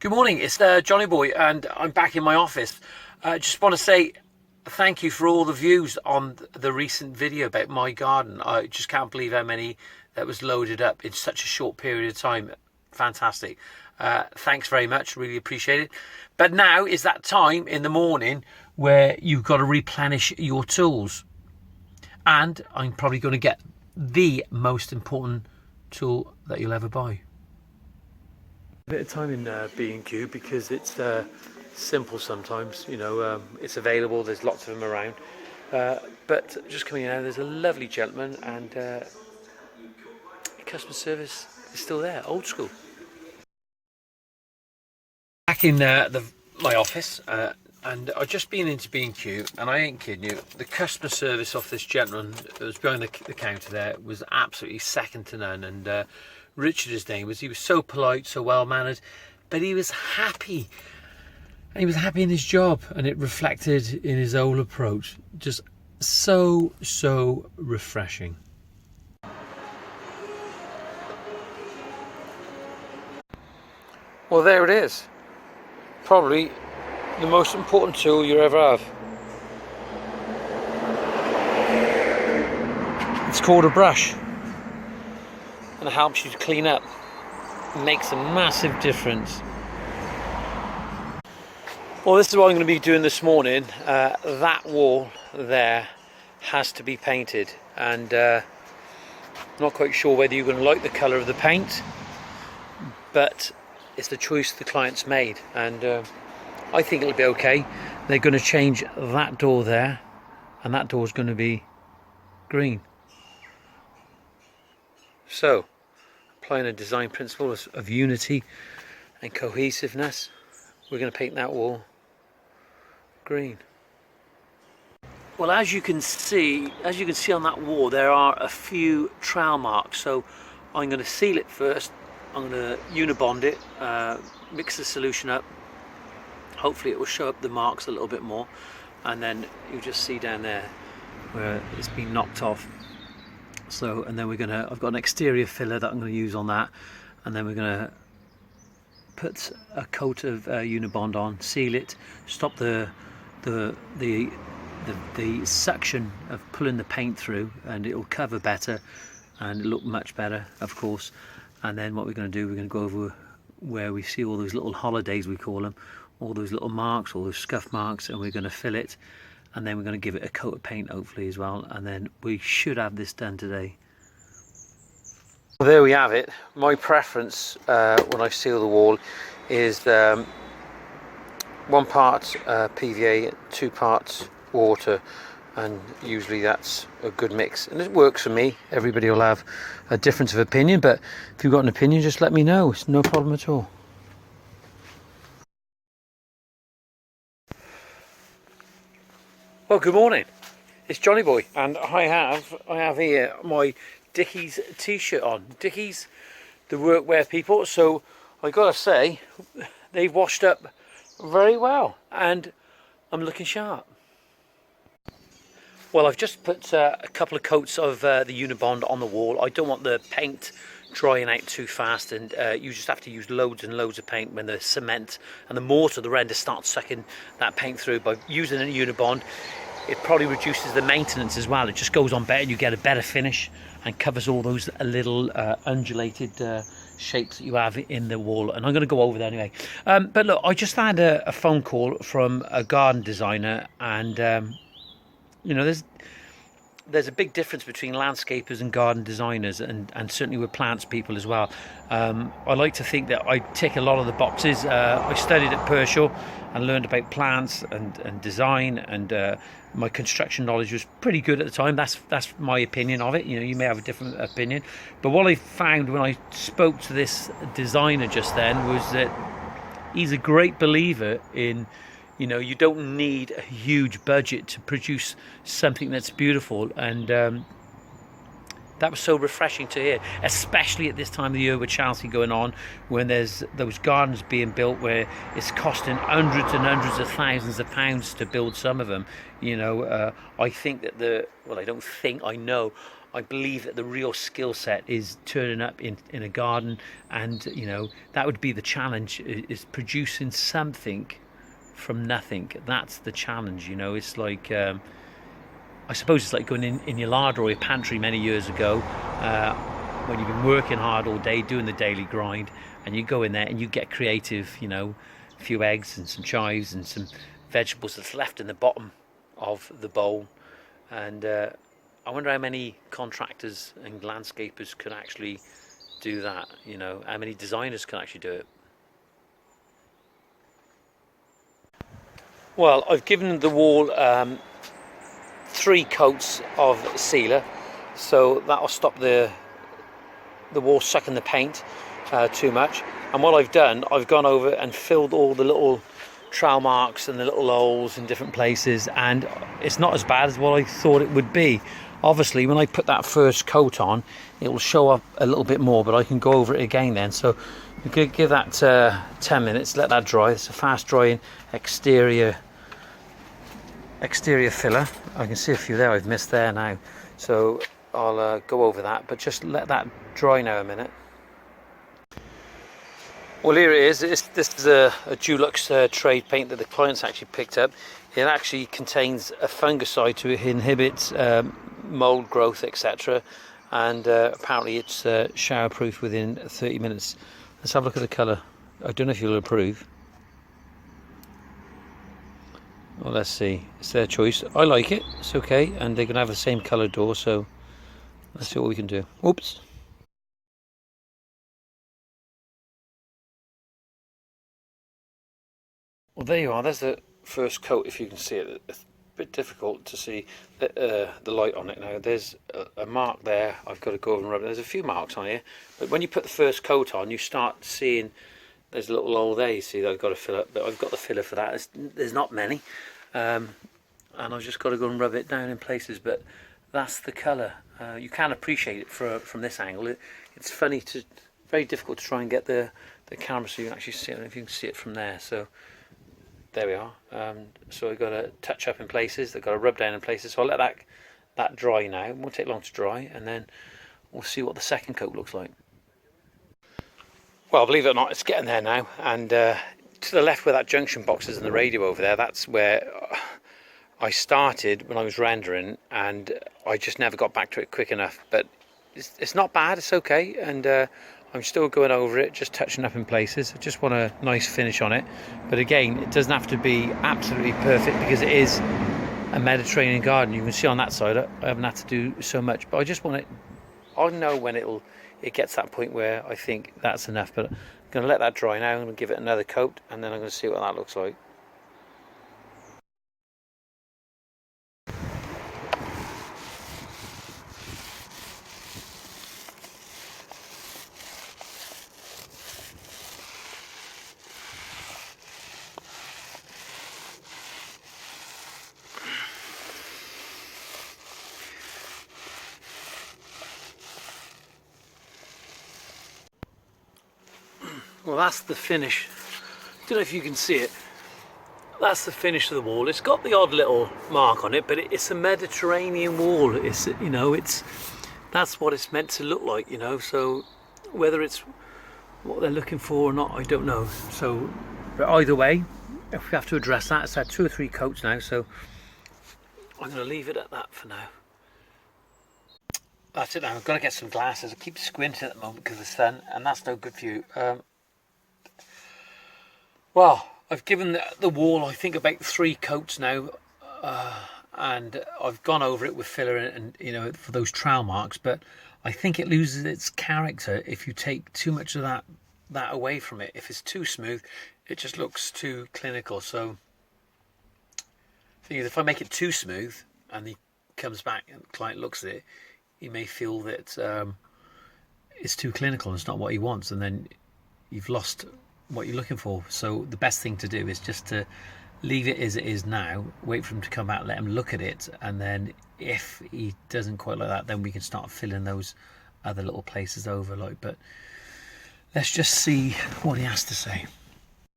Good morning, it's Johnny Boy, and I'm back in my office. Just want to say thank you for all the views on the recent video about my garden. I just can't believe how many that was loaded up in such a short period of time. Fantastic. Thanks very much, really appreciate it. But now is that time in the morning where you've got to replenish your tools. And I'm probably going to get the most important tool that you'll ever buy. A bit of time in B&Q because it's simple sometimes, it's available, there's lots of them around, but just coming in now, there's a lovely gentleman, and customer service is still there, old school. Back in my office, and I've just been into B&Q, and I ain't kidding you, the customer service of this gentleman that was behind the counter there was absolutely second to none. And Richard, his name was, he was so polite, so well mannered, but he was happy, and he was happy in his job, and it reflected in his whole approach. Just so refreshing. Well, there it is, probably the most important tool you ever have. It's called a brush, and it helps you to clean up. It makes a massive difference. Well, this is what I'm going to be doing this morning. That wall there has to be painted, and I'm not quite sure whether you're going to like the colour of the paint, but it's the choice the client's made, and I think it'll be okay. They're going to change that door there, and that door is going to be green. So, applying a design principle of unity and cohesiveness, we're going to paint that wall green. Well, as you can see on that wall, there are a few trowel marks. So I'm going to seal it first. I'm going to unibond it, mix the solution up. Hopefully it will show up the marks a little bit more, and then you'll just see down there where it's been knocked off. So, and then I've got an exterior filler that I'm going to use on that, and then we're going to put a coat of Unibond on, seal it, stop the suction of pulling the paint through, and it'll cover better and it'll look much better, of course. And then what we're going to do, we're going to go over where we see all those little holidays, we call them, all those little marks, all those scuff marks, and we're going to fill it. And then we're going to give it a coat of paint, hopefully, as well, and then we should have this done today. Well, there we have it. My preference when I seal the wall is 1 part PVA, 2 parts water, and usually that's a good mix, and it works for me. Everybody will have a difference of opinion, but if you've got an opinion, just let me know. It's no problem at all. Well, good morning. It's Johnny Boy, and I have here my Dickies t-shirt on. Dickies, the workwear people. So I gotta say, they've washed up very well, and I'm looking sharp. Well, I've just put a couple of coats of the Unibond on the wall. I don't want the paint drying out too fast, and you just have to use loads and loads of paint when the cement and the mortar, the render, starts sucking that paint through. By using a Unibond, it probably reduces the maintenance as well. It just goes on better, and you get a better finish and covers all those little undulated shapes that you have in the wall. And I'm going to go over there anyway. But look, I just had a phone call from a garden designer, and there's a big difference between landscapers and garden designers, and certainly with plants people as well. I like to think that I tick a lot of the boxes. I studied at Pershore and learned about plants and design, and my construction knowledge was pretty good at the time. That's my opinion of it. You may have a different opinion, but what I found when I spoke to this designer just then was that he's a great believer in, you don't need a huge budget to produce something that's beautiful, and that was so refreshing to hear, especially at this time of the year with Chelsea going on, when there's those gardens being built where it's costing hundreds and hundreds of thousands of pounds to build some of them. I think that I know I believe that the real skill set is turning up in a garden, and you know, that would be the challenge, is producing something from nothing. That's the challenge, you know. It's like I suppose it's like going in your larder or your pantry many years ago, when you've been working hard all day doing the daily grind, and you go in there and you get creative, you know, a few eggs and some chives and some vegetables that's left in the bottom of the bowl. And I wonder how many contractors and landscapers could actually do that, you know, how many designers can actually do it. Well, I've given the wall 3 coats of sealer, so that'll stop the wall sucking the paint too much. And what I've done, I've gone over and filled all the little trowel marks and the little holes in different places, and it's not as bad as what I thought it would be. Obviously when I put that first coat on, it will show up a little bit more, but I can go over it again then. So we could give that 10 minutes, let that dry. It's a fast drying exterior filler. I can see a few there I've missed there now, so I'll go over that, but just let that dry now a minute. Well, here it is. This is a Dulux trade paint that the clients actually picked up. It actually contains a fungicide to inhibit mold growth, etc. And apparently it's shower proof within 30 minutes. Let's have a look at the colour. I don't know if you'll approve. Well, let's see. It's their choice. I like it. It's okay. And they're going to have the same colour door, so let's see what we can do. Oops. Well, there you are. There's the first coat, if you can see it. It's a bit difficult to see the light on it now. There's a mark there. I've got to go over and rub it. There's a few marks on here, but when you put the first coat on, you start seeing there's a little hole there. You see that I've got to fill up, but I've got the filler for that. There's not many, and I've just got to go and rub it down in places, but that's the colour. You can appreciate it from this angle. It's very difficult to try and get the camera so you can actually see it. I don't know if you can see it from there. So there we are. So I've got to touch up in places. I've got to rub down in places. So I'll let that dry now. It won't take long to dry, and then we'll see what the second coat looks like. Well, believe it or not, it's getting there now. And to the left where that junction box is and the radio over there, that's where I started when I was rendering, and I just never got back to it quick enough. But it's not bad. It's okay. And I'm still going over it, just touching up in places. I just want a nice finish on it. But again, it doesn't have to be absolutely perfect because it is a Mediterranean garden. You can see on that side, I haven't had to do so much. But I just want it, I know when it gets to that point where I think that's enough. But I'm going to let that dry now. I'm going to give it another coat, and then I'm going to see what that looks like. Well, that's the finish. Don't know if you can see it. That's the finish of the wall. It's got the odd little mark on it, but it's a Mediterranean wall. It's, you know, that's what it's meant to look like, you know. So whether it's what they're looking for or not, I don't know. So, but either way, if we have to address that, it's had 2 or 3 coats now. So I'm going to leave it at that for now. That's it now. I've got to get some glasses. I keep squinting at the moment because of the sun, and that's no good for you. Well, I've given the wall, I think, about 3 coats now, and I've gone over it with filler and you know, for those trowel marks, but I think it loses its character if you take too much of that away from it. If it's too smooth, it just looks too clinical. So the thing is, if I make it too smooth and he comes back and the client looks at it, he may feel that it's too clinical and it's not what he wants, and then you've lost what you're looking for. So the best thing to do is just to leave it as it is now, wait for him to come back, let him look at it, and then if he doesn't quite like that, then we can start filling those other little places over. But let's just see what he has to say.